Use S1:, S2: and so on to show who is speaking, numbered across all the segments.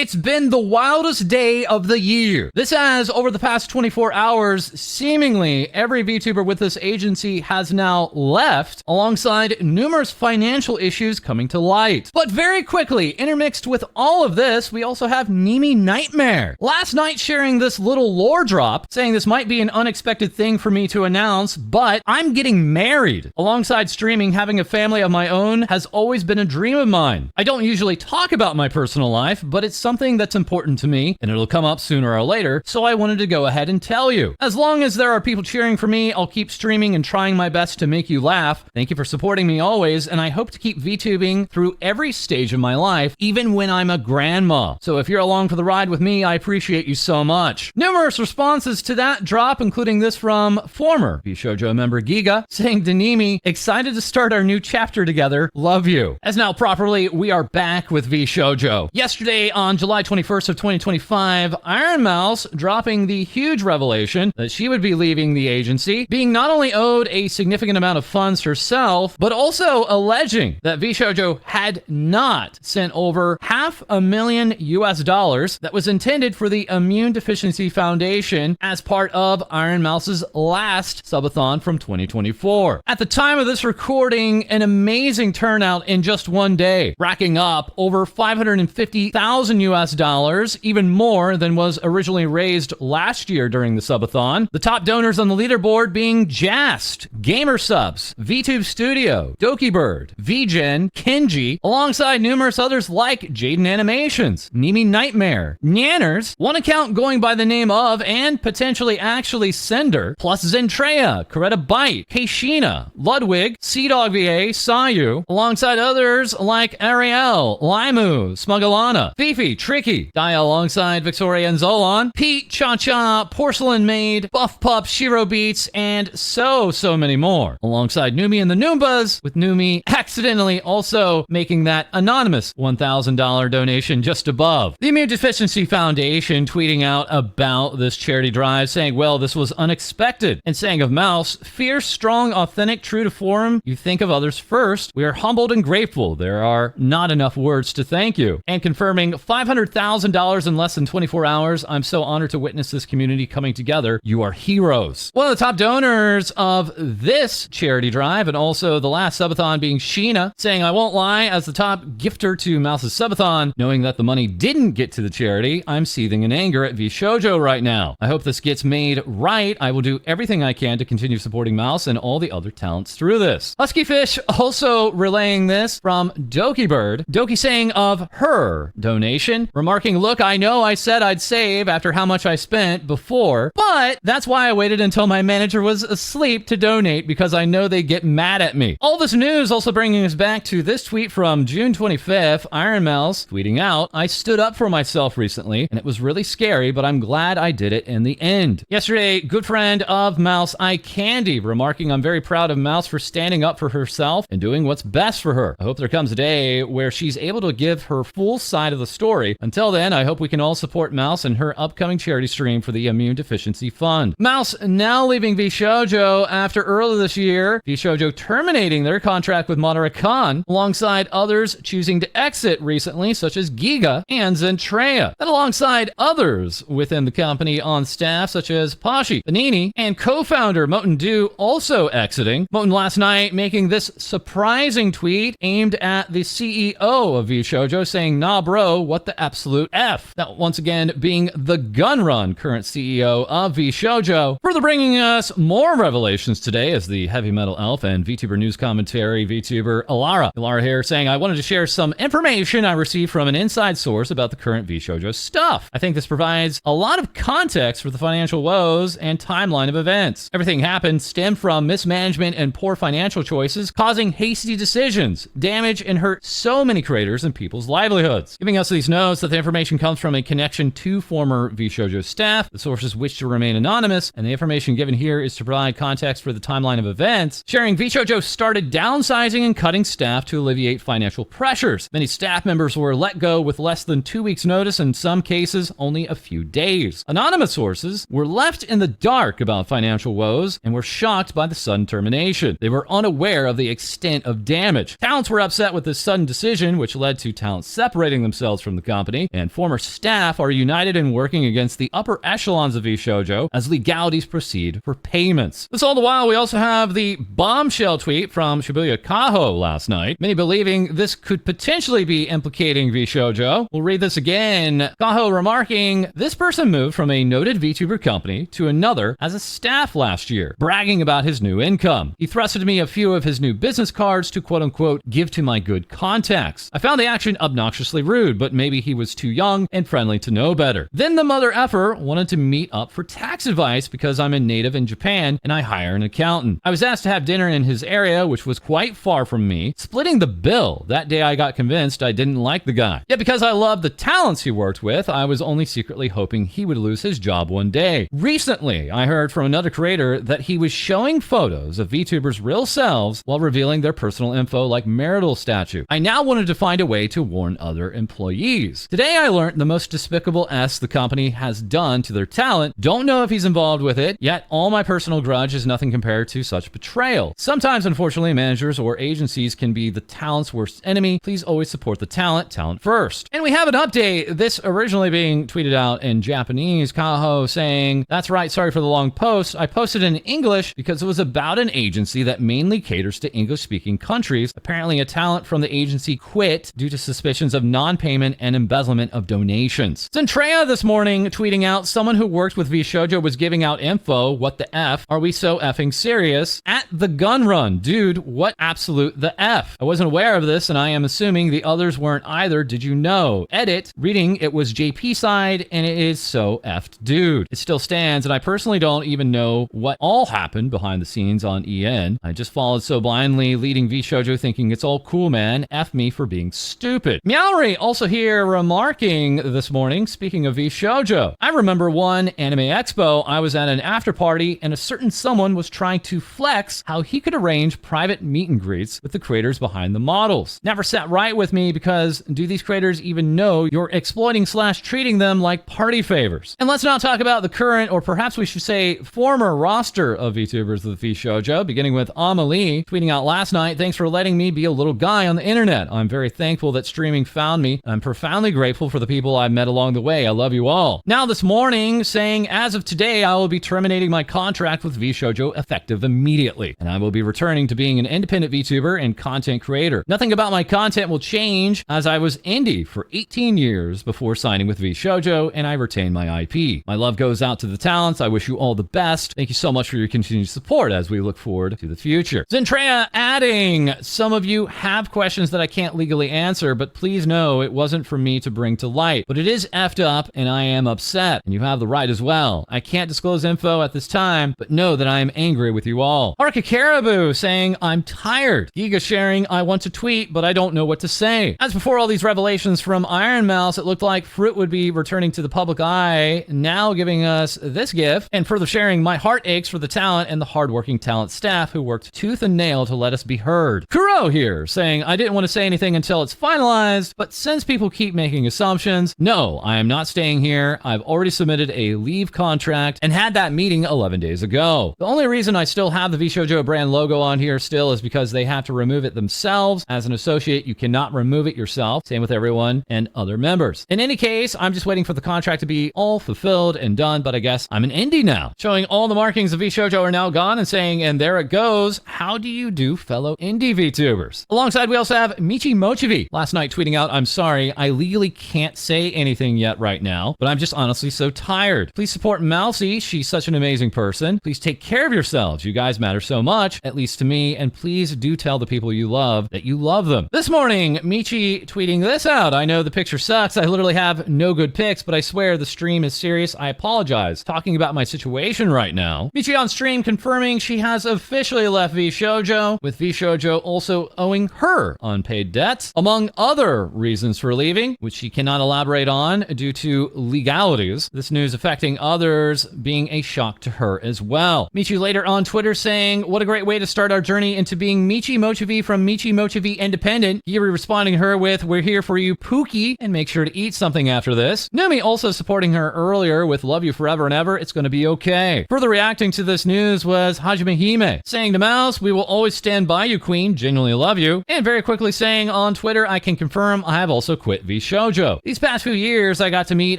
S1: It's been the wildest day of the year. This has, over the past 24 hours, seemingly every VTuber with this agency has now left, alongside numerous financial issues coming to light. But very quickly, intermixed with all of this, we also have Nimi Nightmare. Last night sharing this little lore drop, saying this might be an unexpected thing for me to announce, but I'm getting married. Alongside streaming, having a family of my own has always been a dream of mine. I don't usually talk about my personal life, but it's something that's important to me, and it'll come up sooner or later, so I wanted to go ahead and tell you. As long as there are people cheering for me, I'll keep streaming and trying my best to make you laugh. Thank you for supporting me always, and I hope to keep VTubing through every stage of my life, even when I'm a grandma. So if you're along for the ride with me, I appreciate you so much. Numerous responses to that drop, including this from former Vshojo member Giga, saying to Nimi, excited to start our new chapter together, love you. As now properly, we are back with Vshojo. Yesterday, on July 21st of 2025, ironmouse dropping the huge revelation that she would be leaving the agency, being not only owed a significant amount of funds herself, but also alleging that Vshojo had not sent over $500,000 US that was intended for the Immune Deficiency Foundation as part of ironmouse's last subathon from 2024. At the time of this recording, an amazing turnout in just one day, racking up over $550,000 US, even more than was originally raised last year during the subathon. The top donors on the leaderboard being Jast, Gamer Subs, VTube Studio, Dokibird, VGen, Kenji, alongside numerous others like Jaden Animations, Nimi Nightmare, Nanners, one account going by the name of and potentially actually Sender, plus Zentrea, Coretta Byte, Keishina, Ludwig, Seadog VA, Sayu, alongside others like Ariel, Limu, Smugalana, Fifi, Tricky, Dia alongside Victoria and Zolon, Pete, Cha-Cha, Porcelain Maid, Buff Pup, Shiro Beats, and so many more. Alongside Numi and the Noombas, with Numi accidentally also making that anonymous $1,000 donation just above. The Immune Deficiency Foundation tweeting out about this charity drive, saying, well, this was unexpected, and saying of Mouse, fierce, strong, authentic, true to form, you think of others first. We are humbled and grateful. There are not enough words to thank you. And confirming $500,000 in less than 24 hours. I'm so honored to witness this community coming together. You are heroes. One of the top donors of this charity drive, and also the last subathon, being Sheena, saying, I won't lie, as the top gifter to Mouse's subathon, knowing that the money didn't get to the charity, I'm seething in anger at Vshojo right now. I hope this gets made right. I will do everything I can to continue supporting Mouse and all the other talents through this. Husky Fish also relaying this from Dokibird. Doki saying of her donation, remarking, look, I know I said I'd save after how much I spent before, but that's why I waited until my manager was asleep to donate, because I know they get mad at me. All this news also bringing us back to this tweet from June 25th, ironmouse tweeting out, I stood up for myself recently, and it was really scary, but I'm glad I did it in the end. Yesterday, good friend of Mouse, iCandy, remarking, I'm very proud of Mouse for standing up for herself and doing what's best for her. I hope there comes a day where she's able to give her full side of the story. Until then, I hope we can all support Mouse and her upcoming charity stream for the Immune Deficiency Fund. Mouse now leaving Vshojo after earlier this year, Vshojo terminating their contract with Madara Khan, alongside others choosing to exit recently, such as Giga and Zentrea. And alongside others within the company on staff, such as Pashi, Panini, and co-founder Moten Du also exiting. Moten last night making this surprising tweet aimed at the CEO of Vshojo, saying, nah bro, what the absolute F? That once again being the Gunrun current CEO of Vshojo. Further bringing us more revelations today as the heavy metal elf and VTuber news commentary VTuber Ilara here saying, I wanted to share some information I received from an inside source about the current Vshojo stuff. I think this provides a lot of context for the financial woes and timeline of events. Everything happened stemmed from mismanagement and poor financial choices, causing hasty decisions, damage, and hurt so many creators and people's livelihoods. Giving us these notes that the information comes from a connection to former Vshojo staff. The sources wish to remain anonymous, and the information given here is to provide context for the timeline of events. Sharing, Vshojo started downsizing and cutting staff to alleviate financial pressures. Many staff members were let go with less than 2 weeks notice, in some cases only a few days. Anonymous sources were left in the dark about financial woes and were shocked by the sudden termination. They were unaware of the extent of damage. Talents were upset with this sudden decision, which led to talents separating themselves from the company and former staff are united in working against the upper echelons of VShojo as legalities proceed for payments. This all the while, we also have the bombshell tweet from Shibuya Kaho last night, many believing this could potentially be implicating VShojo. We'll read this again. Kaho remarking, this person moved from a noted VTuber company to another as a staff last year, bragging about his new income. He thrusted me a few of his new business cards to quote-unquote give to my good contacts. I found the action obnoxiously rude, but maybe he was too young and friendly to know better. Then the mother effer wanted to meet up for tax advice because I'm a native in Japan and I hire an accountant. I was asked to have dinner in his area, which was quite far from me, splitting the bill. That day I got convinced I didn't like the guy. Yet because I loved the talents he worked with, I was only secretly hoping he would lose his job one day. Recently, I heard from another creator that he was showing photos of VTubers' real selves while revealing their personal info like marital statue. I now wanted to find a way to warn other employees. Today I learned the most despicable S the company has done to their talent. Don't know if he's involved with it, yet all my personal grudge is nothing compared to such betrayal. Sometimes, unfortunately, managers or agencies can be the talent's worst enemy. Please always support the talent first. And we have an update, this originally being tweeted out in Japanese. Kaho saying, that's right, sorry for the long post. I posted in English because it was about an agency that mainly caters to English-speaking countries. Apparently, a talent from the agency quit due to suspicions of non-payment and embezzlement of donations. Zentrea this morning tweeting out, someone who worked with VShojo was giving out info. What the F? Are we so effing serious? At the gun run. Dude, what absolute the F? I wasn't aware of this and I am assuming the others weren't either. Did you know? Edit. Reading, it was JP side and it is so effed. Dude, it still stands and I personally don't even know what all happened behind the scenes on EN. I just followed so blindly, leading VShojo thinking it's all cool, man. F me for being stupid. Meowry also here remarking this morning, speaking of VShojo, I remember one anime expo, I was at an after party and a certain someone was trying to flex how he could arrange private meet and greets with the creators behind the models. Never sat right with me because do these creators even know you're exploiting / treating them like party favors? And let's not talk about the current, or perhaps we should say former roster of VTubers with VShojo, beginning with Amelie, tweeting out last night, thanks for letting me be a little guy on the internet. I'm very thankful that streaming found me. I'm profoundly grateful for the people I've met along the way. I love you all. Now this morning, saying, as of today, I will be terminating my contract with VShojo effective immediately, and I will be returning to being an independent VTuber and content creator. Nothing about my content will change, as I was indie for 18 years before signing with VShojo, and I retain my IP. My love goes out to the talents. I wish you all the best. Thank you so much for your continued support as we look forward to the future. Zentrea adding, some of you have questions that I can't legally answer, but please know it wasn't for me to bring to light. But it is effed up, and I am upset, and you have the right as well. I can't disclose info at this time, but know that I am angry with you all. Arca Caribou saying, I'm tired. Giga sharing, I want to tweet, but I don't know what to say. As before all these revelations from ironmouse, it looked like Fruit would be returning to the public eye, now giving us this gift, and further sharing, my heart aches for the talent and the hardworking talent staff who worked tooth and nail to let us be heard. Kuro here saying, I didn't want to say anything until it's finalized, but since people keep making assumptions, no, I am not staying here. I've already submitted a leave contract and had that meeting 11 days ago. The only reason I still have the VShojo brand logo on here still is because they have to remove it themselves. As an associate, you cannot remove it yourself. Same with everyone and other members. In any case, I'm just waiting for the contract to be all fulfilled and done, but I guess I'm an indie now. Showing all the markings of VShojo are now gone and saying, and there it goes. How do you do, fellow indie VTubers? Alongside, we also have Michi Mochivi last night tweeting out, I'm sorry, I legally can't say anything yet right now, but I'm just honestly so tired. Please support Mousy. She's such an amazing person. Please take care of yourselves. You guys matter so much, at least to me, and please do tell the people you love that you love them. This morning, Michi tweeting this out. I know the picture sucks. I literally have no good pics, but I swear the stream is serious. I apologize. Talking about my situation right now. Michi on stream confirming she has officially left VShojo, with VShojo also owing her unpaid debts, among other reasons for leaving, which she cannot elaborate on due to legalities. This news affecting others being a shock to her as well. Michi later on Twitter saying, what a great way to start our journey into being Michi Mochivi from Michi Mochivi Independent. Yuri responding her with, we're here for you, Pookie, and make sure to eat something after this. Nimi also supporting her earlier with love you forever and ever. It's going to be okay. Further reacting to this news was Hajime Hime saying to Mouse, we will always stand by you, Queen. Genuinely love you. And very quickly saying on Twitter, I can confirm I have also quit Vshojo. These past few years, I got to meet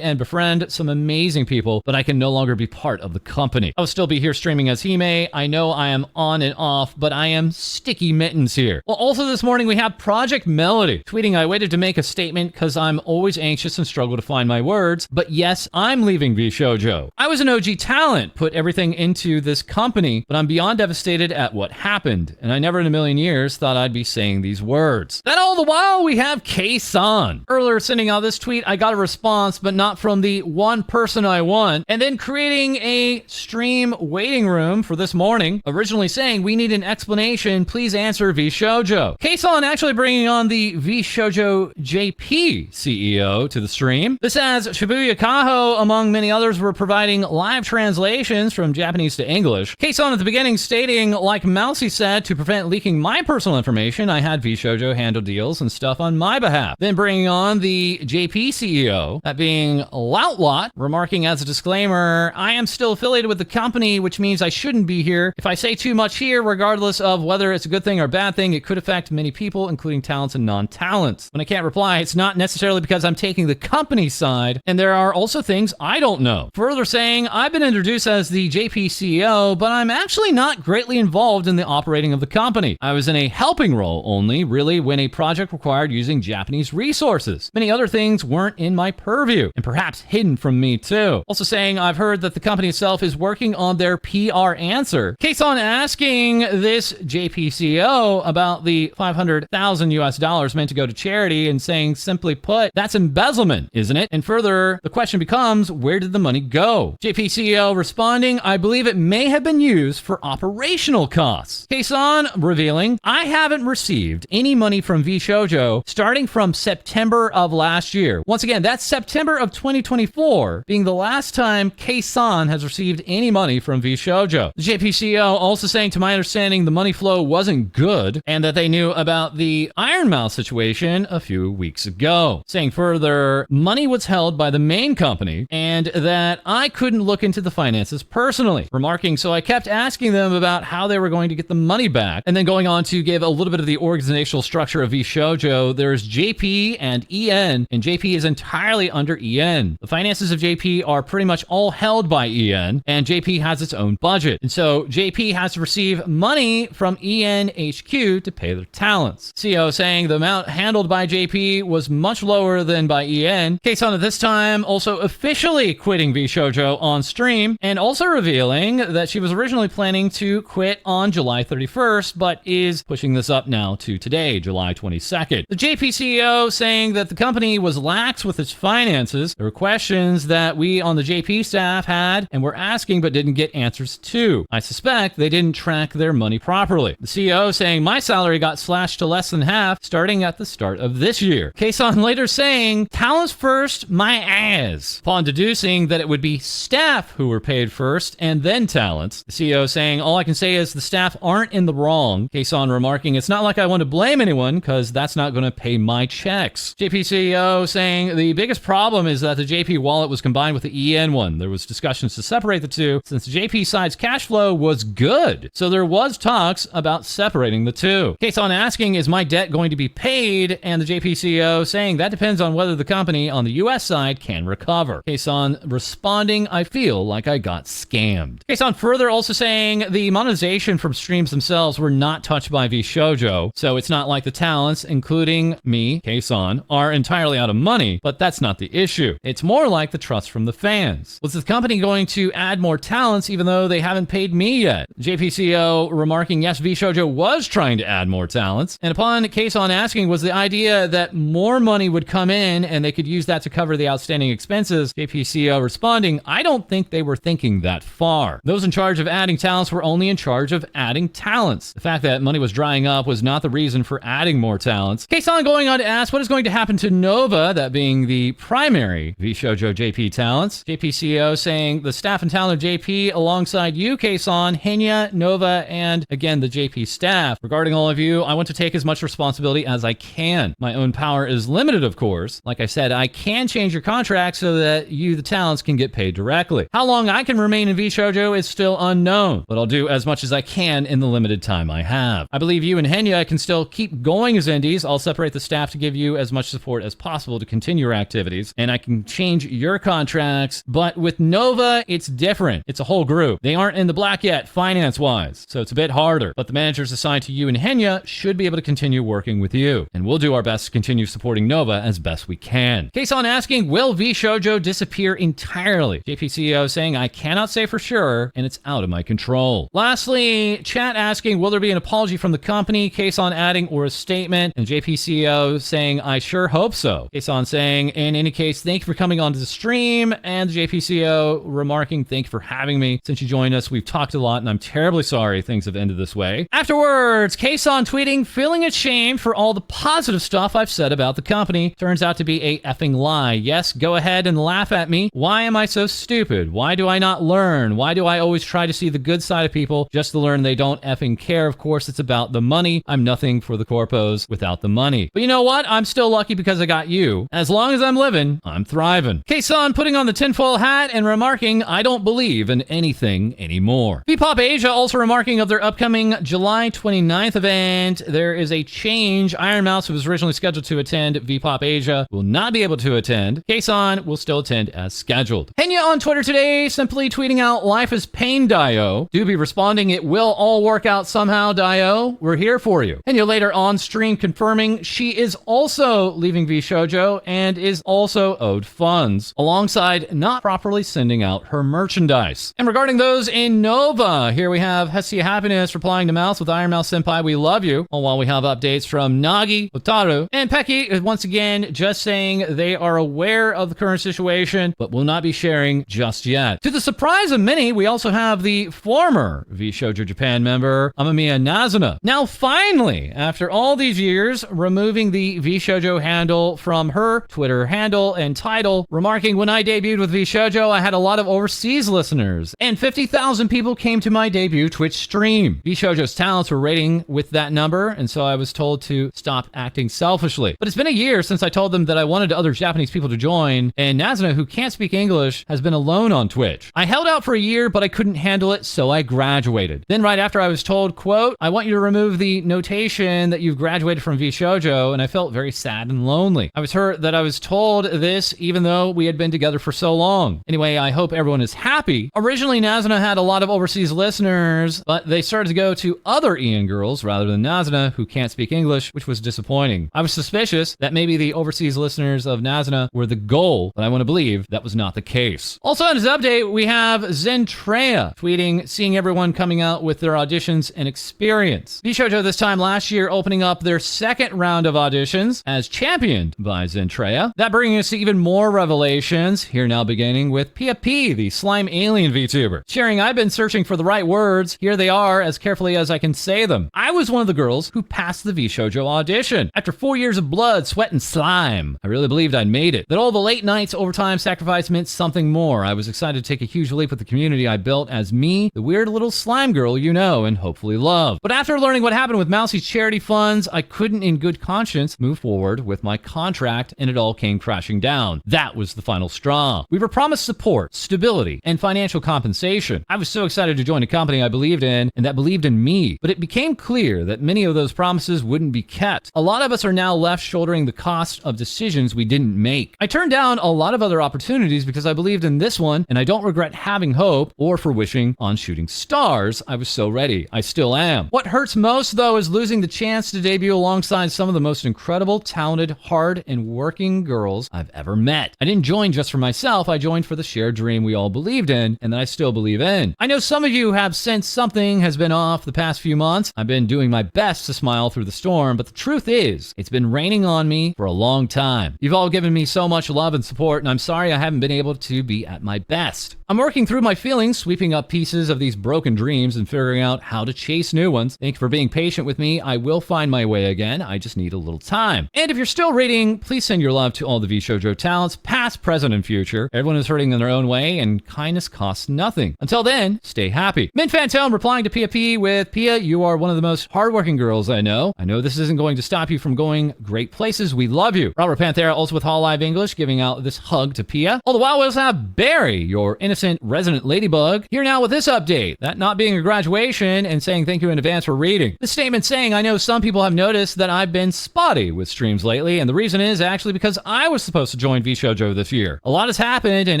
S1: and befriend some amazing people, but I can no longer be part of the company. I'll still be here streaming as Hime. I know I am on and off, but I am sticky mittens here. Well, also this morning we have Project Melody tweeting, I waited to make a statement because I'm always anxious and struggle to find my words, but yes, I'm leaving Vshojo. I was an OG talent, put everything into this company, but I'm beyond devastated at what happened, and I never in a million years thought I'd be saying these words. Then all the while we have kson. Earlier sending out this tweet, I got a response, but not from the one person I want, and then creating a stream waiting room for this morning, originally saying we need an explanation, please answer Vshojo. kson actually bringing on the Vshojo JP CEO to the stream. This as Shibuya Kaho, among many others, were providing live translations from Japanese to English. kson at the beginning stating, like Mousy said, to prevent leaking my personal information, I had Vshojo handle deals and stuff on my behalf. Then bringing on the JP CEO, that being Loutlot, remarking as a disclaimer, I am still affiliated with the company, which means I shouldn't be here. If I say too much here, regardless of whether it's a good thing or a bad thing, it could affect many people, including talents and non-talents. When I can't reply, it's not necessarily because I'm taking the company's side, and there are also things I don't know. Further saying, I've been introduced as the JP CEO, but I'm actually not greatly involved in the operating of the company. I was in a helping role only, really, when a project required using Japanese resources. Many other things weren't in my purview, and perhaps hidden from me too. Also saying, I've heard that the company itself is working on their PR answer. kson asking this JP CEO about the $500,000 US meant to go to charity and saying, simply put, that's embezzlement, isn't it? And further, the question becomes, where did the money go? JP CEO responding, I believe it may have been used for operational costs. kson revealing, I haven't received any money from Vshojo starting from September of last year. Once again, that's September of 2024 being the last time kson has received any money from Vshojo. The JP CEO also saying, to my understanding, the money flow wasn't good and that they knew about the ironmouse situation a few weeks ago. Saying further, money was held by the main company and that I couldn't look into the finances personally. Remarking, so I kept asking them about how they were going to get the money back, and then going on to give a little bit of the organizational structure of Vshojo. There's JP and EN, and JP is entirely under EN. The finances of JP are pretty much all held by EN, and JP has its own budget. And so JP has to receive money from EN HQ to pay their talents. CEO saying the amount handled by JP was much lower than by EN. kson at this time also officially quitting Vshojo on stream, and also revealing that she was originally planning to quit on July 31st, but is pushing this up now to today, July 22nd. The JP CEO saying that the company was lax with its finances. There were questions that we on the JP staff had and were asking but didn't get answers to. I suspect they didn't track their money properly. The CEO saying my salary got slashed to less than half starting at the start of this year. kson later saying, talents first, my ass, upon deducing that it would be staff who were paid first and then talents. The CEO saying, all I can say is the staff aren't in the wrong. kson remarking, it's not like I want to blame anyone because that's not going to pay my checks. JP CEO saying the biggest problem is that the JP wallet was combined with the EN one. There was discussions to separate the two since the JP side's cash flow was good. So there was talks about separating the two. kson asking, is my debt going to be paid? And the JP CEO saying that depends on whether the company on the US side can recover. kson responding, I feel like I got scammed. kson further also saying the monetization from streams themselves were not touched by Vshojo, so it's not like the talents, including me, kson, are entirely out of money, but that's not the issue. It's more like the trust from the fans. Was the company going to add more talents even though they haven't paid me yet? JP CEO remarking, yes, Vshojo was trying to add more talents, and upon kson asking, was the idea that more money would come in and they could use that to cover the outstanding expenses, JP CEO responding, I don't think they were thinking that far. Those in charge of adding talents were only in charge of adding talents. The fact that money was drying up was not the reason for adding more talents. kson going on to ask what is going to happen to Nova, that being the primary Vshojo JP talents. JP CEO saying the staff and talent of JP alongside you, kson, Henya, Nova, and again the JP staff. Regarding all of you, I want to take as much responsibility as I can. My own power is limited, of course. Like I said, I can change your contract so that you, the talents, can get paid directly. How long I can remain in Vshojo is still unknown, but I'll do as much as I can in the limited time I have. I believe you and Henya can still keep going as indies. I'll separate the staff to give you as much support support as possible to continue your activities, and I can change your contracts. But with Nova, it's different. It's a whole group. They aren't in the black yet, finance-wise, so it's a bit harder. But the managers assigned to you and Henya should be able to continue working with you, and we'll do our best to continue supporting Nova as best we can. Kson asking, will Vshojo disappear entirely? JP CEO saying, I cannot say for sure, and it's out of my control. Lastly, chat asking, will there be an apology from the company? Kson adding, or a statement, and JP CEO saying, I sure hope so. Kson saying, in any case, thank you for coming onto the stream, and the JP CEO remarking, thank you for having me. Since you joined us, we've talked a lot, and I'm terribly sorry things have ended this way. Afterwards, Kson tweeting, feeling ashamed for all the positive stuff I've said about the company. Turns out to be a effing lie. Yes, go ahead and laugh at me. Why am I so stupid? Why do I not learn? Why do I always try to see the good side of people just to learn they don't effing care? Of course, it's about the money. I'm nothing for the corpos without the money. But you know what? I'm still lucky because I got you. As long as I'm living, I'm thriving. Kson putting on the tinfoil hat and remarking, I don't believe in anything anymore. VPop Asia also remarking of their upcoming July 29th event. There is a change. ironmouse, who was originally scheduled to attend VPop Asia, will not be able to attend. Kson will still attend as scheduled. Henya on Twitter today simply tweeting out, life is pain, Dio. Doobie responding, it will all work out somehow, Dio. We're here for you. Henya later on stream confirming she is also leaving Vshojo and is also owed funds, alongside not properly sending out her merchandise. And regarding those in Nova, here we have Hestia Happiness replying to Mouse with Iron Mouse Senpai, we love you. While we have updates from Nagi, Otaru, and Peki, once again, just saying they are aware of the current situation, but will not be sharing just yet. To the surprise of many, we also have the former VShojo Japan member, Amamiya Nazuna. Now finally, after all these years, removing the VShojo handle from her Twitter handle and title, remarking, when I debuted with VShojo, I had a lot of overseas listeners, and 50,000 people came to my debut Twitch stream. VShojo's talents were rating with that number, and so I was told to stop acting selfishly. But it's been a year since I told them that I wanted other Japanese people to join, and Nazuna, who can't speak English, has been alone on Twitch. I held out for a year, but I couldn't handle it, so I graduated. Then right after I was told, quote, I want you to remove the notation that you've graduated from VShojo, and I felt very sad and lonely. I was hurt that I was told this, even though we had been together for so long. Anyway, I hope everyone is happy. Originally, Nazuna had a lot of overseas listeners, but they started to go to other Ian girls rather than Nazuna, who can't speak English, which was disappointing. I was suspicious that maybe the overseas listeners of Nazuna were the goal, but I want to believe that was not the case. Also on his update, we have Zentreya tweeting, seeing everyone coming out with their auditions and experience. Vshojo this time last year opening up their second round of auditions as championed by Zentreya. That bringing us to even more revelations, here now beginning with Pia P, the slime alien VTuber. Sharing, I've been searching for the right words. Here they are, as carefully as I can say them. I was one of the girls who passed the Vshojo audition. After 4 years of blood, sweat, and slime, I really believed I'd made it. That all the late nights, overtime, sacrifice meant something more. I was excited to take a huge leap with the community I built as me, the weird little slime girl you know and hopefully love. But after learning what happened with Mousie's charity funds, I couldn't in good conscience move forward with my contract, and it all came crashing down. That was the final straw. We were promised support, stability, and financial compensation. I was so excited to join a company I believed in and that believed in me, but it became clear that many of those promises wouldn't be kept. A lot of us are now left shouldering the cost of decisions we didn't make. I turned down a lot of other opportunities because I believed in this one, and I don't regret having hope or for wishing on shooting stars. I was so ready. I still am. What hurts most, though, is losing the chance to debut alongside some of the most incredible, talented, hard, and working girls I've ever met. I didn't join just for myself. I joined for the shared dream we all believed in and that I still believe in. I know some of you have sensed something has been off the past few months. I've been doing my best to smile through the storm, but the truth is, it's been raining on me for a long time. You've all given me so much love and support, and I'm sorry I haven't been able to be at my best. I'm working through my feelings, sweeping up pieces of these broken dreams and figuring out how to chase new ones. Thank you for being patient with me. I will find my way again. I just need a little time. And if you're still reading, please send your love to all the VShojo talents, past, present, and future. Everyone is hurting in their own way, and kindness costs nothing. Until then, stay happy. Min Phantom replying to Pia P with, Pia, you are one of the most hardworking girls I know. I know this isn't going to stop you from going great places. We love you. Robert Panthera also with Hall Live English giving out this hug to Pia. All the while we also have Barry, your innocent resident ladybug, here now with this update. That not being a graduation and saying thank you in advance for reading. This statement saying, I know some people have noticed that I've been spotty with streams lately. early, and the reason is actually because I was supposed to join VShojo this year. A lot has happened, and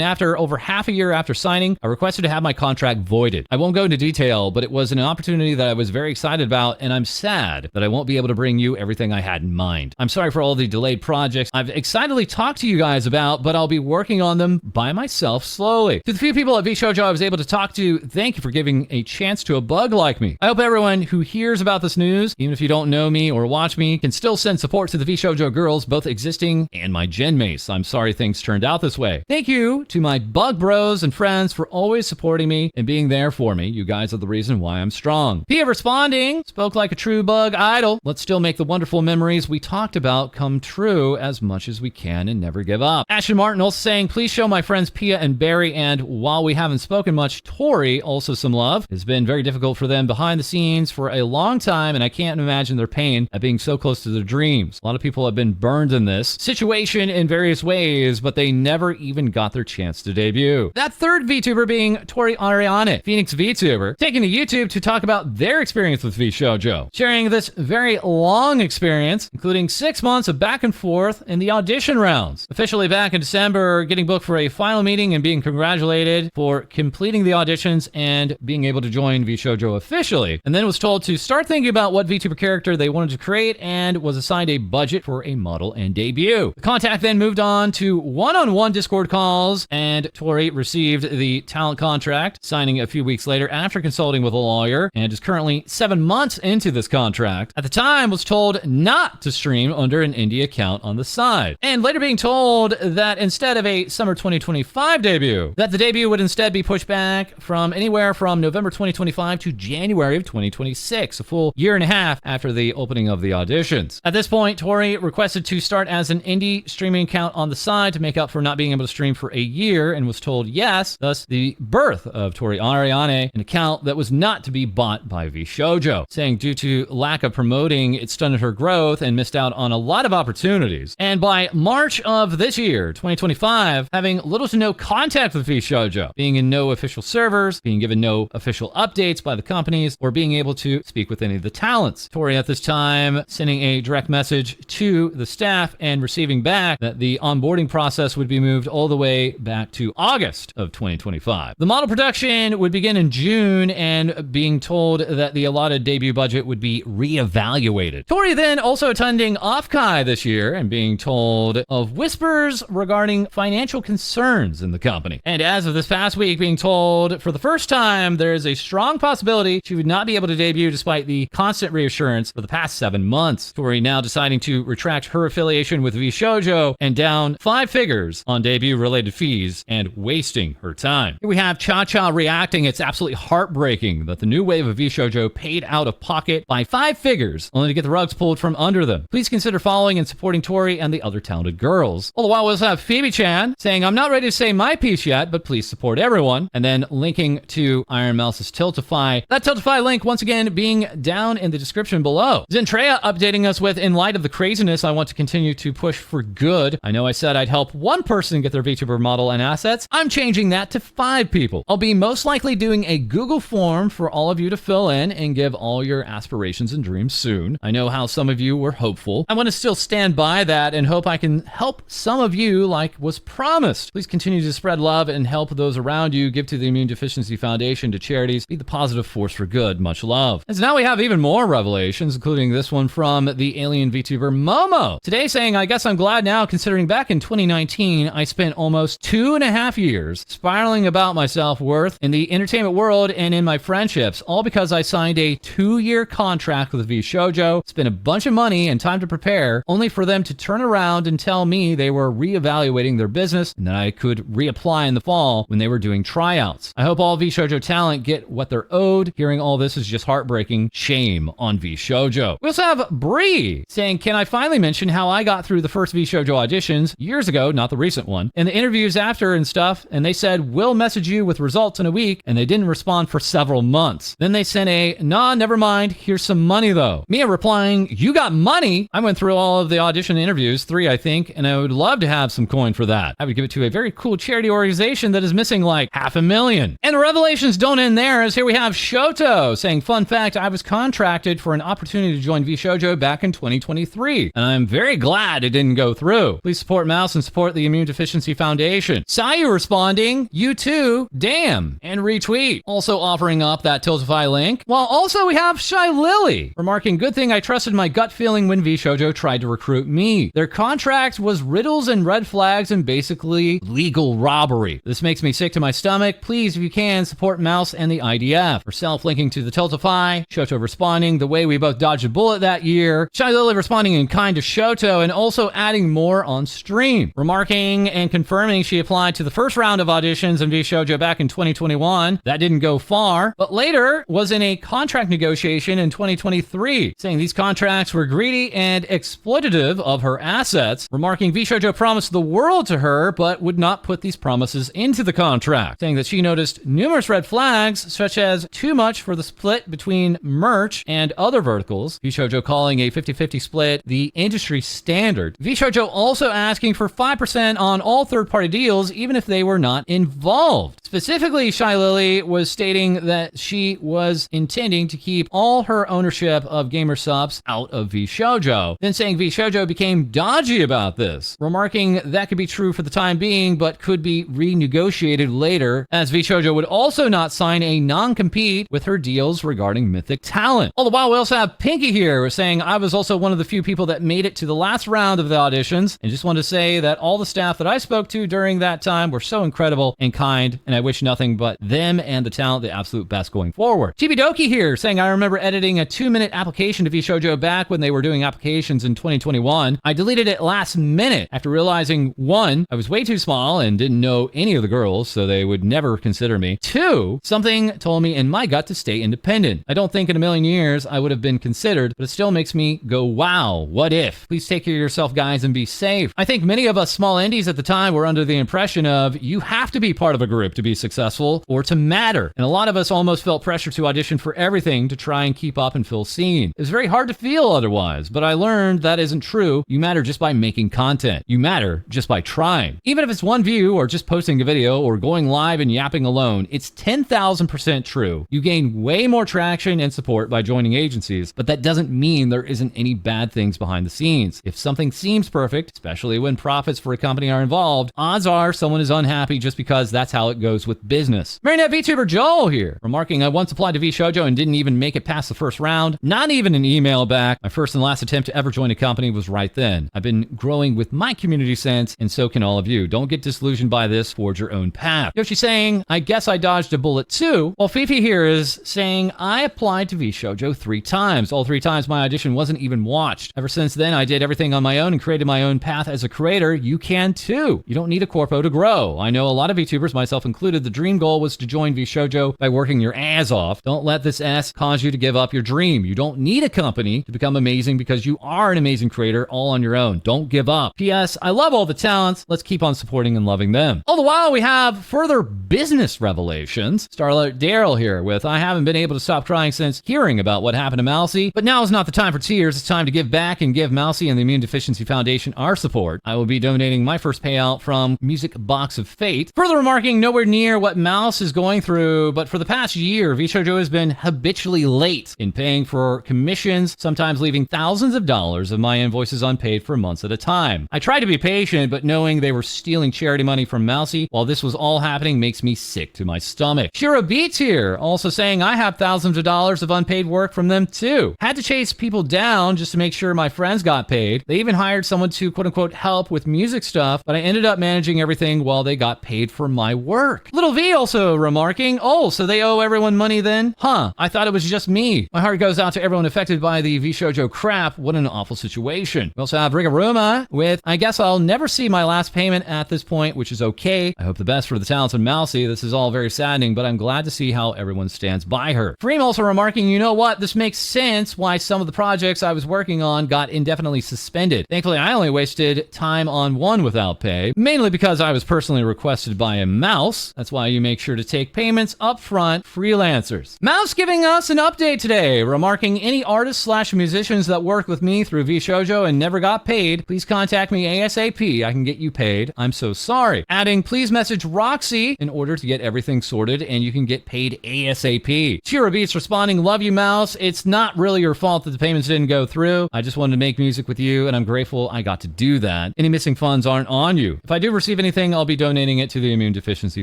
S1: after over half a year after signing, I requested to have my contract voided. I won't go into detail, but it was an opportunity that I was very excited about, and I'm sad that I won't be able to bring you everything I had in mind. I'm sorry for all the delayed projects I've excitedly talked to you guys about, but I'll be working on them by myself slowly. To the few people at VShojo I was able to talk to, thank you for giving a chance to a bug like me. I hope everyone who hears about this news, even if you don't know me or watch me, can still send support to the VShojo girls, both existing and my gen mates. I'm sorry things turned out this way. Thank you to my bug bros and friends for always supporting me and being there for me. You guys are the reason why I'm strong. Pia responding, spoke like a true bug idol. Let's still make the wonderful memories we talked about come true as much as we can and never give up. Ashton Martin also saying, please show my friends Pia and Barry, and while we haven't spoken much, Tori also some love. It's been very difficult for them behind the scenes for a long time, and I can't imagine their pain at being so close to their dreams. A lot of people have been burned in this situation in various ways, but they never even got their chance to debut. That third VTuber being Tori Ariane, Phoenix VTuber, taking to YouTube to talk about their experience with VShojo, sharing this very long experience, including 6 months of back and forth in the audition rounds. Officially back in December, getting booked for a final meeting and being congratulated for completing the auditions and being able to join VShojo officially. And then was told to start thinking about what VTuber character they wanted to create and was assigned a budget for a model and debut. The contact then moved on to one-on-one Discord calls, and Tori received the talent contract, signing a few weeks later after consulting with a lawyer, and is currently 7 months into this contract. At the time, was told not to stream under an indie account on the side, and later being told that instead of a summer 2025 debut, that the debut would instead be pushed back from anywhere from November 2025 to January of 2026, a full year and a half after the opening of the auditions. At this point, Tori requested to start as an indie streaming account on the side to make up for not being able to stream for a year, and was told yes, thus the birth of Tori Ariane, an account that was not to be bought by VShojo, saying due to lack of promoting, it stunted her growth and missed out on a lot of opportunities. And by March of this year, 2025, having little to no contact with VShojo, being in no official servers, being given no official updates by the companies, or being able to speak with any of the talents. Tori at this time sending a direct message to the staff and receiving back that the onboarding process would be moved all the way back to August of 2025. The model production would begin in June, and being told that the allotted debut budget would be reevaluated. Tori then also attending Offkai this year and being told of whispers regarding financial concerns in the company. And as of this past week, being told for the first time there is a strong possibility she would not be able to debut despite the constant reassurance for the past 7 months. Tori now deciding to retract her affiliation with VShojo and down 5 figures on debut related fees and wasting her time. Here we have Cha Cha reacting. It's absolutely heartbreaking that the new wave of VShojo paid out of pocket by 5 figures only to get the rugs pulled from under them. Please consider following and supporting Tori and the other talented girls. All the while we also have Phoebe Chan saying, I'm not ready to say my piece yet, but please support everyone. And then linking to ironmouse's Tiltify. That Tiltify link once again being down in the description below. Zentreya updating us with, in light of the craziness, I want to continue to push for good. I know I said I'd help one person get their VTuber model and assets. I'm changing that to 5 people. I'll be most likely doing a Google form for all of you to fill in and give all your aspirations and dreams soon. I know how some of you were hopeful. I want to still stand by that and hope I can help some of you like was promised. Please continue to spread love and help those around you. Give to the Immune Deficiency Foundation, to charities. Be the positive force for good. Much love. And so now we have even more revelations, including this one from the alien VTuber Momo. Today saying, I guess I'm glad now, considering back in 2019, I spent almost 2.5 years spiraling about my self-worth in the entertainment world and in my friendships, all because I signed a 2-year contract with VShojo, spent a bunch of money and time to prepare, only for them to turn around and tell me they were reevaluating their business and that I could reapply in the fall when they were doing tryouts. I hope all VShojo talent get what they're owed. Hearing all this is just heartbreaking. Shame on VShojo. We also have Bree saying, can I finally mention how I got through the first VShojo auditions years ago, not the recent one, and the interviews after and stuff, and they said, we'll message you with results in a week, and they didn't respond for several months. Then they sent a, nah, never mind, here's some money though. Mia replying, you got money? I went through all of the audition interviews, 3 I think, and I would love to have some coin for that. I would give it to a very cool charity organization that is missing like $500,000. And the revelations don't end there, as here we have Shoto saying, fun fact, I was contracted for an opportunity to join VShojo back in 2023, and I'm I'm very glad it didn't go through. Please support Mouse and support the Immune Deficiency Foundation. Sayu responding, you too, damn, and retweet. Also offering up that Tiltify link. While also we have Shy Lily remarking, good thing I trusted my gut feeling when Vshojo tried to recruit me. Their contract was riddles and red flags and basically legal robbery. This makes me sick to my stomach. Please, if you can, support Mouse and the IDF. Herself linking to the Tiltify. Shoto responding, the way we both dodged a bullet that year. Shy Lily responding in kind to Shoto and also adding more on stream. Remarking and confirming she applied to the first round of auditions in Vshojo back in 2021. That didn't go far, but later was in a contract negotiation in 2023, saying these contracts were greedy and exploitative of her assets. Remarking Vshojo promised the world to her, but would not put these promises into the contract, saying that she noticed numerous red flags, such as too much for the split between merch and other verticals. Vshojo calling a 50-50 split the industry standard. Vshojo also asking for 5% on all third-party deals, even if they were not involved. Specifically, Shy Lily was stating that she was intending to keep all her ownership of GamerSupps out of Vshojo, then saying Vshojo became dodgy about this, remarking that could be true for the time being, but could be renegotiated later, as Vshojo would also not sign a non-compete with her deals regarding mythic talent. All the while, we also have Pinky here saying, I was also one of the few people that made it to the last round of the auditions, and just wanted to say that all the staff that I spoke to during that time were so incredible and kind, and I wish nothing but them and the talent the absolute best going forward. Chibidoki here saying, I remember editing a 2-minute application to Vshojo back when they were doing applications in 2021. I deleted it last minute after realizing, 1, I was way too small and didn't know any of the girls, so they would never consider me. 2, something told me in my gut to stay independent. I don't think in a million years I would have been considered, but it still makes me go, wow, what if? Please take care of yourself, guys, and be safe. I think many of us small indies at the time were under the impression of you have to be part of a group to be successful or to matter. And a lot of us almost felt pressure to audition for everything to try and keep up and fill scene. It was very hard to feel otherwise, but I learned that isn't true. You matter just by making content. You matter just by trying. Even if it's one view or just posting a video or going live and yapping alone, it's 10,000% true. You gain way more traction and support by joining agencies, but that doesn't mean there isn't any bad things behind the scenes. If something seems perfect, especially when profits for a company are involved, odds are someone is unhappy just because that's how it goes with business. Marinette VTuber Joel here, remarking, I once applied to Vshojo and didn't even make it past the first round. Not even an email back. My first and last attempt to ever join a company was right then. I've been growing with my community sense, and so can all of you. Don't get disillusioned by this. Forge your own path. Yoshi saying, I guess I dodged a bullet too. While Fifi here is saying, I applied to Vshojo 3 times. All 3 times my audition wasn't even watched. Ever since then, I did everything on my own and created my own path as a creator. You can too. You don't need a corpo to grow. I know a lot of VTubers, myself included, the dream goal was to join Vshojo by working your ass off. Don't let this S cause you to give up your dream. You don't need a company to become amazing because you are an amazing creator all on your own. Don't give up. P.S. I love all the talents. Let's keep on supporting and loving them. All the while, we have further business revelations. Starlight Daryl here with, I haven't been able to stop crying since hearing about what happened to Mousy, but now is not the time for tears. It's time to give back and give Mousy and the Immune Deficiency Foundation our support. I will be donating my first payout from Music Box of Fate. Further remarking, nowhere near what Mouse is going through, but for the past year, Vshojo has been habitually late in paying for commissions, sometimes leaving thousands of dollars of my invoices unpaid for months at a time. I tried to be patient, but knowing they were stealing charity money from Mousy while this was all happening makes me sick to my stomach. Shiro Beats here, also saying I have thousands of dollars of unpaid work from them too. Had to chase people down just to make sure my friends got paid. They even hired someone to quote-unquote help with music stuff, but I ended up managing everything while they got paid for my work. Little V also remarking, oh, so they owe everyone money then? Huh, I thought it was just me. My heart goes out to everyone affected by the Vshojo crap. What an awful situation. We also have Rigaruma with, I guess I'll never see my last payment at this point, which is okay. I hope the best for the talents and Mousy. This is all very saddening, but I'm glad to see how everyone stands by her. Freem also remarking, you know what? This makes sense why some of the projects I was working on got indefinitely suspended. Thankfully, I only wasted time on one without pay, mainly because I was personally requested by a mouse. That's why you make sure to take payments up front, freelancers. Mouse giving us an update today, remarking any artists / musicians that worked with me through Vshojo and never got paid, please contact me ASAP. I can get you paid. I'm so sorry. Adding, please message Roxy in order to get everything sorted and you can get paid ASAP. Shira Beats responding, love you, Mouse. It's not really your fault that the payments didn't go through. I just wanted to make music with you and I'm grateful I got to do that. Any missing funds aren't on you. If I do receive anything, I'll be donating it to the Immune Deficiency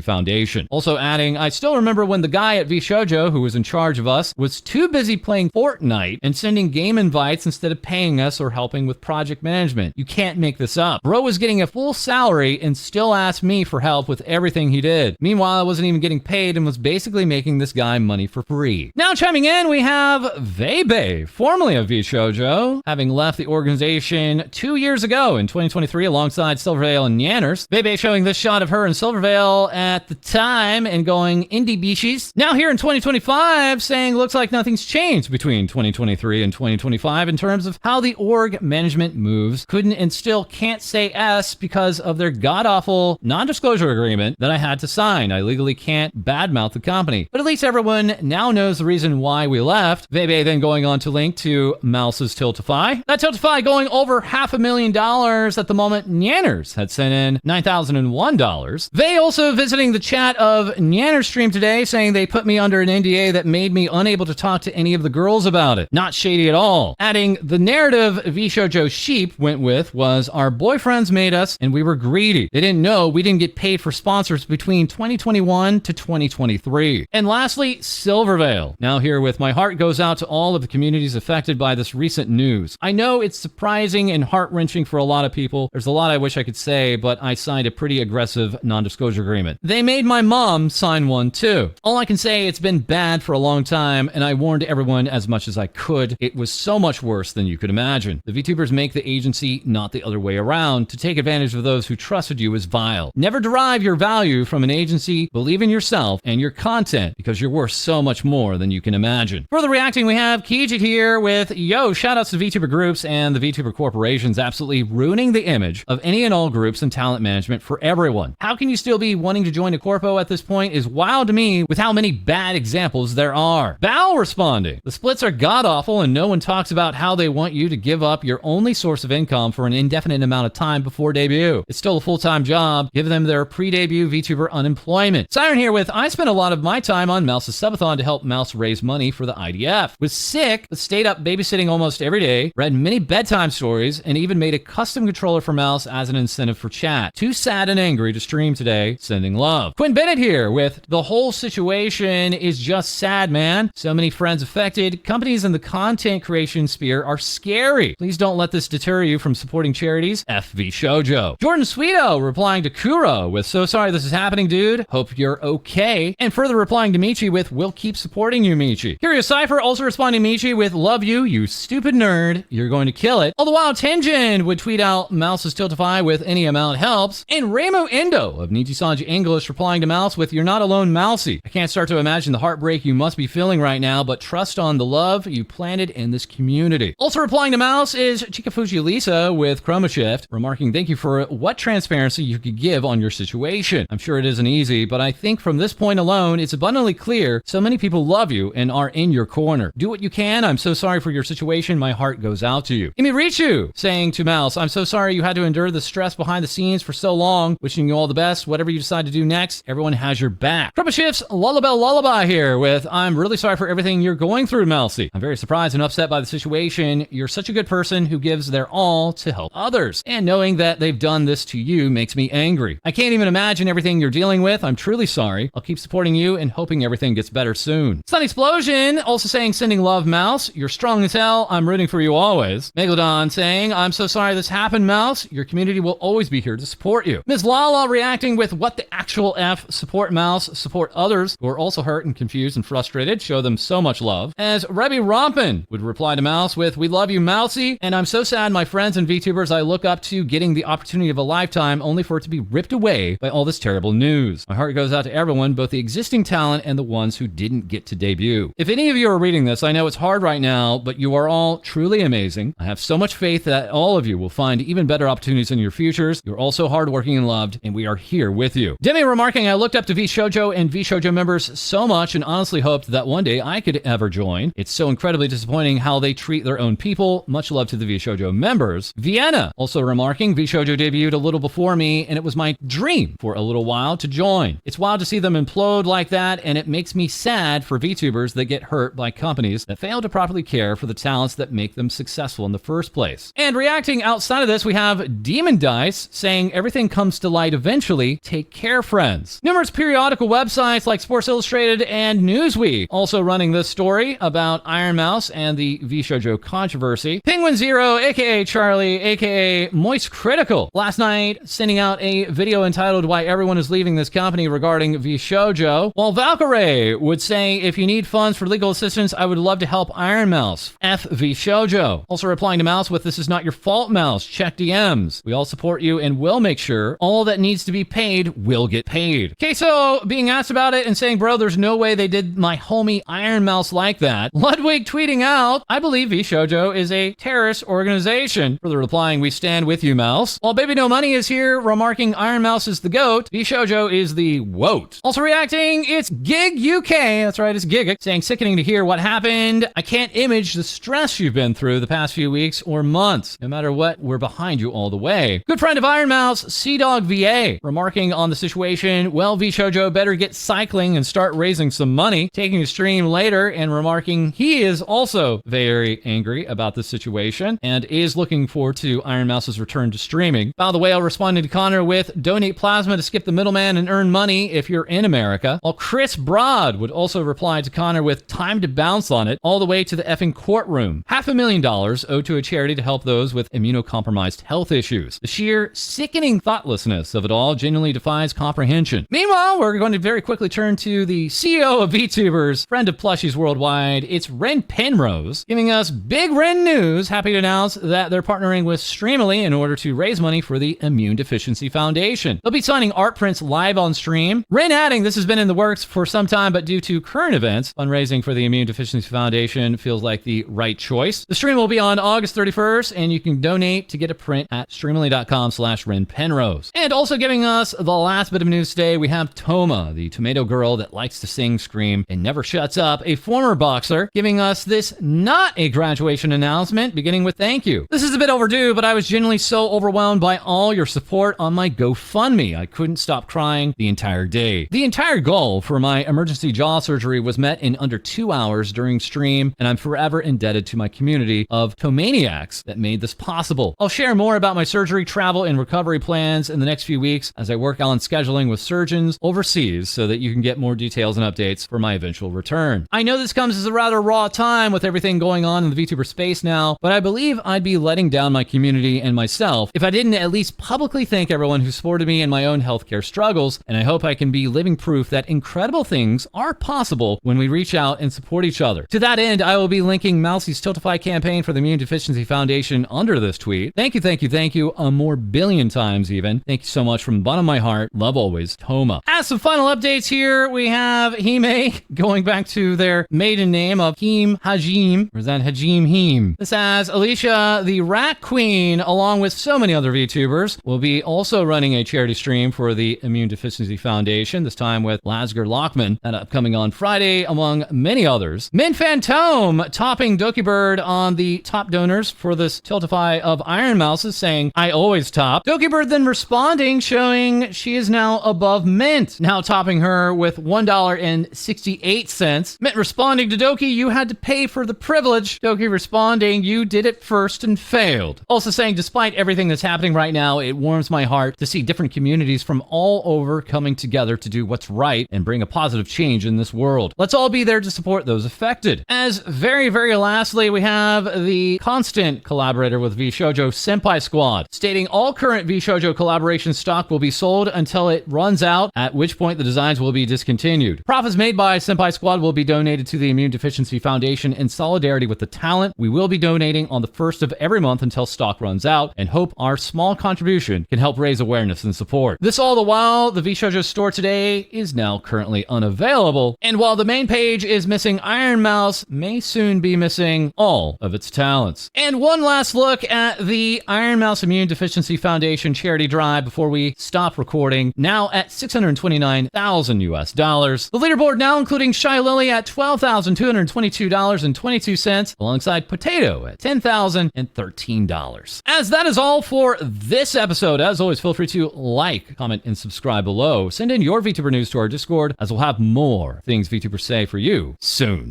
S1: Foundation. Also adding, I still remember when the guy at Vshojo, who was in charge of us, was too busy playing Fortnite and sending game invites instead of paying us or helping with project management. You can't make this up. Bro was getting a full salary and still asked me for help with everything he did. Meanwhile, I wasn't even getting paid and was basically making this guy money for free. Now chiming in, we have Vebe, formerly of Vshojo, having left the organization 2 years ago in 2023 alongside Silvervale and Yanners. Vebe showing this shot of her in Silvervale at the time and going indie beaches. Now here in 2025 saying looks like nothing's changed between 2023 and 2025 in terms of how the org management moves. Couldn't and still can't say S because of their god-awful non-disclosure agreement that I had to sign. I legally can't badmouth the company. But at least everyone now knows the reason why we left. Vebe then going on to link to Mouse's Tiltify. That Tiltify going over $500,000 at the moment. Nyanners had sent in $9,001. They also visiting the chat of Nyanners stream today saying they put me under an NDA that made me unable to talk to any of the girls about it. Not shady at all. Adding, the narrative Vshojo Sheep went with was our boyfriends made us and we were greedy. They didn't know we didn't get paid for sponsors between 2021 to 2023. And lastly, Silvervale. Now here with my heart goes out to all of the communities affected by this recent news. I know it's surprising and heart-wrenching for a lot of people. There's a lot I wish I could say, but I signed a pretty aggressive non-disclosure agreement. They made my mom sign one too. All I can say, it's been bad for a long time, and I warned everyone as much as I could. It was so much worse than you could imagine. The VTubers make the agency, not the other way around. To take advantage of those who trusted you is vile. Never derive your value from an agency. Believe in yourself and your content because you're worth so much more than you can imagine. Further reacting, we have Kijit here with, yo, shoutouts to VTuber groups and the VTuber corporations absolutely ruining the image of any and all groups and talent management for everyone. How can you still be wanting to join a corpo at this point is wild to me with how many bad examples there are. Bao responding, the splits are god-awful and no one talks about how they want you to give up your only source of income for an indefinite amount of time before debut. It's still a full-time job. Give them their pre-debut VTuber unemployment. Siren here with, I spent a lot of my time on Mouse's subathon to help Mouse raise money for the IDF. Was sick, but stayed up babysitting almost every day, read many bedtime stories, and even made a custom controller for Mouse as an incentive for chat. Too sad and angry to stream today. Sending love. Quinn Bennett here with, the whole situation is just sad, man. So many friends affected. Companies in the content creation sphere are scary. Please don't let this deter you from supporting charities. Vshojo. Jordan Sweeto replying to Kuro with, so sorry this is happening, dude. Hope you're okay. And further replying to Michi with, we'll keep supporting you, Michi. Curious Cypher also responding to Michi with, love you, you stupid nerd. You're going to kill it. All the while, Tenjin would tweet out Mouse's Tiltify with, any amount helps. And Ramo Endo of Nijisanji English replying to Mouse with, you're not alone, Mousy. I can't start to imagine the heartbreak you must be feeling right now, but trust on the love you planted in this community. Also replying to Mouse is Chikafuji Lisa with Chroma Shift, remarking, thank you for what transparency you could give on your situation. I'm sure it isn't easy, but I think from this point alone, it's abundantly clear so many people love you and are in your corner. Do what you can. I'm so sorry for your situation. My heart goes out to you. Imirichu saying to Mouse, I'm so sorry you had to endure the stress behind the scenes for so long. Wishing you all the best. Whatever you decide to do next, everyone has your back. Chroma Shift's Lullaby here with, I'm really sorry for everything you're going through, Mousy. I'm very surprised and upset by the situation. You're such a good person who gives their all to help others. And knowing that they've done this to you makes me angry. I can't even imagine everything you're dealing with. I'm truly sorry. I'll keep supporting you and hoping everything gets better soon. Sun Explosion also saying, sending love, Mouse. You're strong as hell. I'm rooting for you always. Megalodon saying, I'm so sorry this happened, Mouse. Your community will always be here to support you. Ms. Lala reacting with, what the actual F? Support Mouse, support others who are also hurt and confused and frustrated. Show them so much love. As Rebby Rompin would reply to Mouse with, we love you, Mousy. And I'm so sad my friends and VTubers I look up to getting the opportunity of a lifetime only for it to be ripped away by all this terrible news. My heart goes out to everyone, both the existing talent and the ones who didn't get to debut. If any of you are reading this, I know it's hard right now, but you are all truly amazing. I have so much faith that all of you will find even better opportunities in your futures. You're also hardworking and loved, and we are here with you. Demi remarking, I looked up to Vshojo and Vshojo members so much and honestly hoped that one day I could ever join. It's so incredibly disappointing how they treat their own people. Much love to the Vshojo members. Vienna also remarking, Vshojo debuted a little before me, and it was my dream for a little while to join join. It's wild to see them implode like that, and it makes me sad for VTubers that get hurt by companies that fail to properly care for the talents that make them successful in the first place. And reacting outside of this, we have Demon Dice saying everything comes to light eventually. Take care, friends. Numerous periodical websites like Sports Illustrated and Newsweek also running this story about ironmouse and the Vshojo controversy. Penguin Zero, aka Charlie, aka Moist Critical, last night sending out a video entitled Why Everyone is Leaving This Company regarding Vshojo, while Valkyrie would say, if you need funds for legal assistance, I would love to help Ironmouse. F Vshojo. Also replying to Mouse with, this is not your fault, Mouse. Check DMs. We all support you and will make sure all that needs to be paid will get paid. Kso being asked about it and saying, bro, there's no way they did my homie Ironmouse like that. Ludwig tweeting out, I believe Vshojo is a terrorist organization. Further replying, we stand with you, Mouse. While Baby No Money is here remarking Ironmouse is the GOAT, Vshojo is the WOAT. Also reacting, it's Gig UK. That's right, it's Gigic, saying sickening to hear what happened. I can't image the stress you've been through the past few weeks or months. No matter what, we're behind you all the way. Good friend of Ironmouse, Seadog VA, remarking on the situation, well, Vshojo better get cycling and start raising some money, taking a stream later and remarking he is also very angry about the situation and is looking forward to Ironmouse's return to streaming. By the way, I'll responding to Connor with, donate plasma to skip the middleman and earn money if you're in America. While Chris Broad would also reply to Connor with, time to bounce on it, all the way to the effing courtroom. $500,000 owed to a charity to help those with immunocompromised health issues. The sheer sickening thoughtlessness of it all genuinely defies comprehension. Meanwhile, we're going to very quickly turn to the CEO of VTubers, friend of plushies worldwide. It's Ren Penrose, giving us big Ren news. Happy to announce that they're partnering with Streamily in order to raise money for the Immune Deficiency Foundation. They'll be signing art prints live on stream. Ren adding, this has been in the works for some time, but due to current events, fundraising for the Immune Deficiency Foundation feels like the right choice. The stream will be on August 31st, and you can donate to get a print at streamily.com/RenPenrose. And also giving us the last bit of news today, we have Toma, the tomato girl that likes to sing, scream, and never shuts up, a former boxer, giving us this not a graduation announcement, beginning with thank you. This is a bit overdue, but I was genuinely so overwhelmed by all your support on my GoFundMe. I couldn't stop crying the entire day. The entire goal for my emergency jaw surgery was met in under 2 hours during stream, and I'm forever indebted to my community of Tomaniacs that made this possible. I'll share more about my surgery, travel, and recovery plans in the next few weeks as I work on scheduling with surgeons overseas so that you can get more details and updates for my eventual return. I know this comes as a rather raw time with everything going on in the VTuber space now, but I believe I'd be letting down my community and myself if I didn't at least publicly thank everyone who supported me in my own healthcare struggles, and I hope I can be living proof that incredible things are possible when we reach out and support each other. To that end, I will be linking Mousie's Tiltify campaign for the Immune Deficiency Foundation under this tweet. Thank you, thank you, thank you, a more billion times even. Thank you so much from the bottom of my heart. Love always, Toma. As some final updates here, we have Hime going back to their maiden name of Him Hajim, or is that Hajim Him? This has Alicia, the Rat Queen, along with so many other VTubers, will be also running a charity stream for the Immune Deficiency Foundation, this time with Lasger Lockman, and upcoming on Friday, among many others. Min Phantom topping Dokibird on the top donors for this Tiltify of Iron Mouses, saying, I always top. Dokibird then responding, showing she is now above Mint, now topping her with $1.68. Mint responding to Doki, you had to pay for the privilege. Doki responding, you did it first and failed. Also saying, despite everything that's happening right now, it warms my heart to see different communities from all over coming together to do what's right and bring a positive change in this world. Let's all be there to support those affected. As very, very lastly, we have the constant collaborator with Vshojo, Senpai Squad, stating all current Vshojo collaboration stock will be sold until it runs out, at which point the designs will be discontinued. Profits made by Senpai Squad will be donated to the Immune Deficiency Foundation in solidarity with the talent. We will be donating on the first of every month until stock runs out, and hope our small contribution can help raise awareness and support. This all the while, the Vshojo store today is now currently unavailable, and while the main page is missing Iron Mouse, may soon be missing all of its talents. And one last look at the Iron Mouse Immune Deficiency Foundation charity drive before we stop recording, now at $629,000. The leaderboard now including Shy Lily at $12,222.22, alongside Potato at $10,013. As that is all for this episode, as always, feel free to like, comment, and subscribe below. below. Send in your VTuber news to our Discord, as we'll have more things VTubers say for you soon.